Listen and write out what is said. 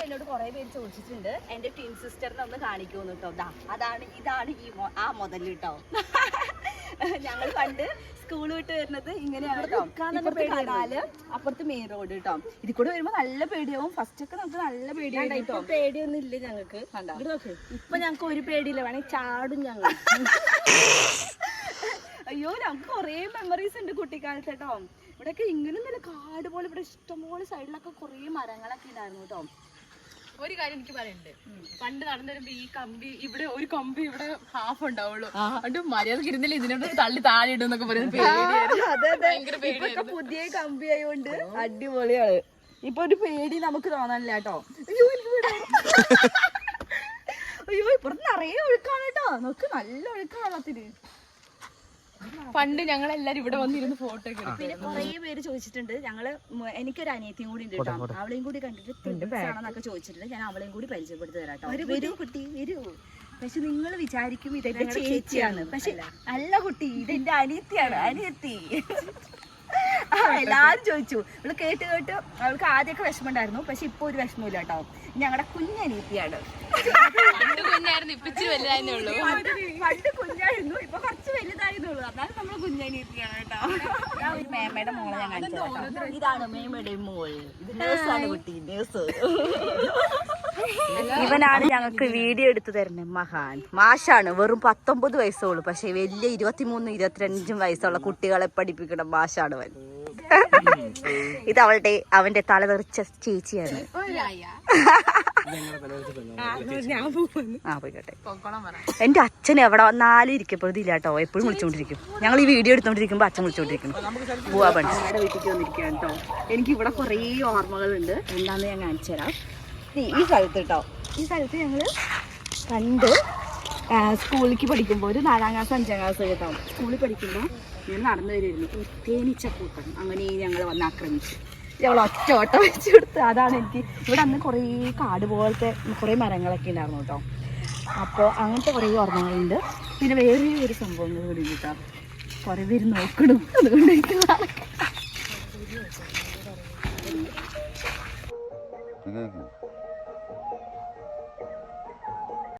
എന്നോട് കുറെ പേര് ചോദിച്ചിട്ടുണ്ട് എന്റെ ട്വിൻ സിസ്റ്ററിനെ ഒന്ന് കാണിക്കുമെന്ന് കേട്ടോ. ഇതാണ് ആ മുതൽ കേട്ടോ. ഞങ്ങൾ പണ്ട് സ്കൂൾ വിട്ട് വരുന്നത് ഇങ്ങനെയാണ് കേട്ടോ. കനാല് അപ്പുറത്ത് മെയിൻ റോഡ് കേട്ടോ. ഇതിൽ കൂടെ വരുമ്പോ നല്ല പേടിയാവും. ഫസ്റ്റ് ഒക്കെ നമുക്ക് നല്ല പേടിയാവും. പേടിയൊന്നും ഇല്ല ഞങ്ങൾക്ക്. ഇപ്പൊ ഞങ്ങക്ക് ഒരു പേടിയില്ല, വേണമെങ്കിൽ ചാടും ഞങ്ങൾ. അയ്യോ ഞങ്ങൾക്ക് കൊറേ മെമ്മറീസ് ഉണ്ട് കുട്ടിക്കാലത്ത് കേട്ടോ. ഇവിടെയൊക്കെ ഇങ്ങനൊന്നുമില്ല, കാട് പോലെ ഇവിടെ ഇഷ്ടംപോലെ സൈഡിലൊക്കെ കുറേ മരങ്ങളൊക്കെ ഉണ്ടായിരുന്നു കേട്ടോ. ഒരു കാര്യം എനിക്ക് പറയുന്നുണ്ട്, പണ്ട് നടന്നു വരുമ്പോ ഈ കമ്പി ഇവിടെ ഒരു കമ്പി ഇവിടെ ഹാഫ് ഉണ്ടാവുള്ളൂ. അതുകൊണ്ട് മര്യാദക്ക് ഇരുന്നില്ല ഇതിനോട് തള്ളി താഴെ ഇടും എന്നൊക്കെ പറയുന്നത്. പുതിയ കമ്പി ആയതുകൊണ്ട് അടിപൊളിയാണ്. ഇപ്പൊ ഒരു പേടി നമുക്ക് തോന്നാനില്ല കേട്ടോ. അയ്യോ ഇപ്പുറത്ത് നിറയെ ഒഴുക്കാണ് കേട്ടോ. നമുക്ക് നല്ല ഒഴുക്കാണ് വെള്ളത്തിന്. പണ്ട് ഞങ്ങളെല്ലാരും ഇവിടെ വന്നിരുന്ന് ഫോട്ടോ ഒക്കെ. പിന്നെ കുറെ പേര് ചോദിച്ചിട്ടുണ്ട്, എനിക്കൊരു അനിയത്തിയും കൂടി ഉണ്ട് കേട്ടോ. അവളെയും കൂടി കണ്ടിട്ട് ആണെന്നൊക്കെ ചോദിച്ചിട്ടുണ്ട്. ഞാൻ അവളെയും കൂടി പരിചയപ്പെടുത്തി തരാം കേട്ടോ. വരൂ കുട്ടി വരൂ. പക്ഷെ നിങ്ങൾ വിചാരിക്കും ഇതെന്റെ ചേച്ചിയാണ്, പക്ഷെ അല്ല കുട്ടി, ഇതെന്റെ അനിയത്തിയാണ്. അനിയത്തി എല്ലാരും ചോദിച്ചു. അവള് കേട്ട് അവൾക്ക് ആദ്യമൊക്കെ വിഷമം ഉണ്ടായിരുന്നു, പക്ഷെ ഇപ്പൊ ഒരു വിഷമമില്ല കേട്ടോ. ഞങ്ങളുടെ കുഞ്ഞനിയത്തിയാണ്. പണ്ട് കുഞ്ഞായിരുന്നു, ഇപ്പൊ കുറച്ച് വലുതായിരുന്നുള്ളൂ. അതാണ് നമ്മള് കുഞ്ഞനിയത്തിയാണ് കേട്ടോ. ഞാൻ ഒരു മേമയുടെ മോളെ ഞാൻ കാണിച്ചു. ഇതാണ് മേമയുടെ മോൾ. ഇത് നേഴ്സാണ് കുട്ടി, നേഴ്സ്. ഇവനാണ് ഞങ്ങൾക്ക് വീഡിയോ എടുത്തു തരുന്നത്. മാഷാണ്. വെറും 19 വയസ്സുള്ളൂ, പക്ഷെ വലിയ 23, 25 വയസ്സുള്ള കുട്ടികളെ പഠിപ്പിക്കുന്ന മാഷാണ് അവൻ. ഇത് അവന്റെ തലതെറിച്ച ചേച്ചിയാണ്. പോയിക്കോട്ടെ. എന്റെ അച്ഛൻ എവിടെ വന്നാലും ഇരിക്കപ്പോഴും ഇതില്ല കേട്ടോ. എപ്പോഴും വിളിച്ചോണ്ടിരിക്കും. ഞങ്ങൾ ഈ വീഡിയോ എടുത്തോണ്ടിരിക്കുമ്പോ അച്ഛൻ വിളിച്ചോണ്ടിരിക്കും. പോവാ പണ്ട് വീട്ടിലേക്ക് വന്നിരിക്കുകയാണ് കേട്ടോ. എനിക്ക് ഇവിടെ കുറേ ഓർമ്മകളുണ്ട്. എന്താന്ന് ഞാൻ കാണിച്ചു തരാം. ഈ സ്ഥലത്ത് കേട്ടോ, ഈ സ്ഥലത്ത് ഞങ്ങള് പണ്ട് സ്കൂളിലേക്ക് പഠിക്കുമ്പോൾ ഒരു 4ാം ക്ലാസ് 5ാം ക്ലാസ് കേട്ടോ, സ്കൂളിൽ പഠിക്കുമ്പോൾ ഞാൻ നടന്നു വരുമായിരുന്നു. തേനീച്ചക്കൂട്ടം അങ്ങനെ ഞങ്ങൾ വന്ന് ആക്രമിച്ചു. ഞങ്ങൾ ഒറ്റ ഓട്ടം വെച്ച് കൊടുത്ത്. അതാണ് എനിക്ക് ഇവിടെ അന്ന് കുറേ കാട് പോലത്തെ കുറേ മരങ്ങളൊക്കെ ഉണ്ടായിരുന്നു കേട്ടോ. അപ്പോൾ അങ്ങനത്തെ കുറേ ഓർമ്മകളുണ്ട്. പിന്നെ വേറെ ഒരു സംഭവങ്ങൾ കൂടി കേട്ടോ. കുറേ പേര് നോക്കണം, അതുകൊണ്ട് എനിക്ക്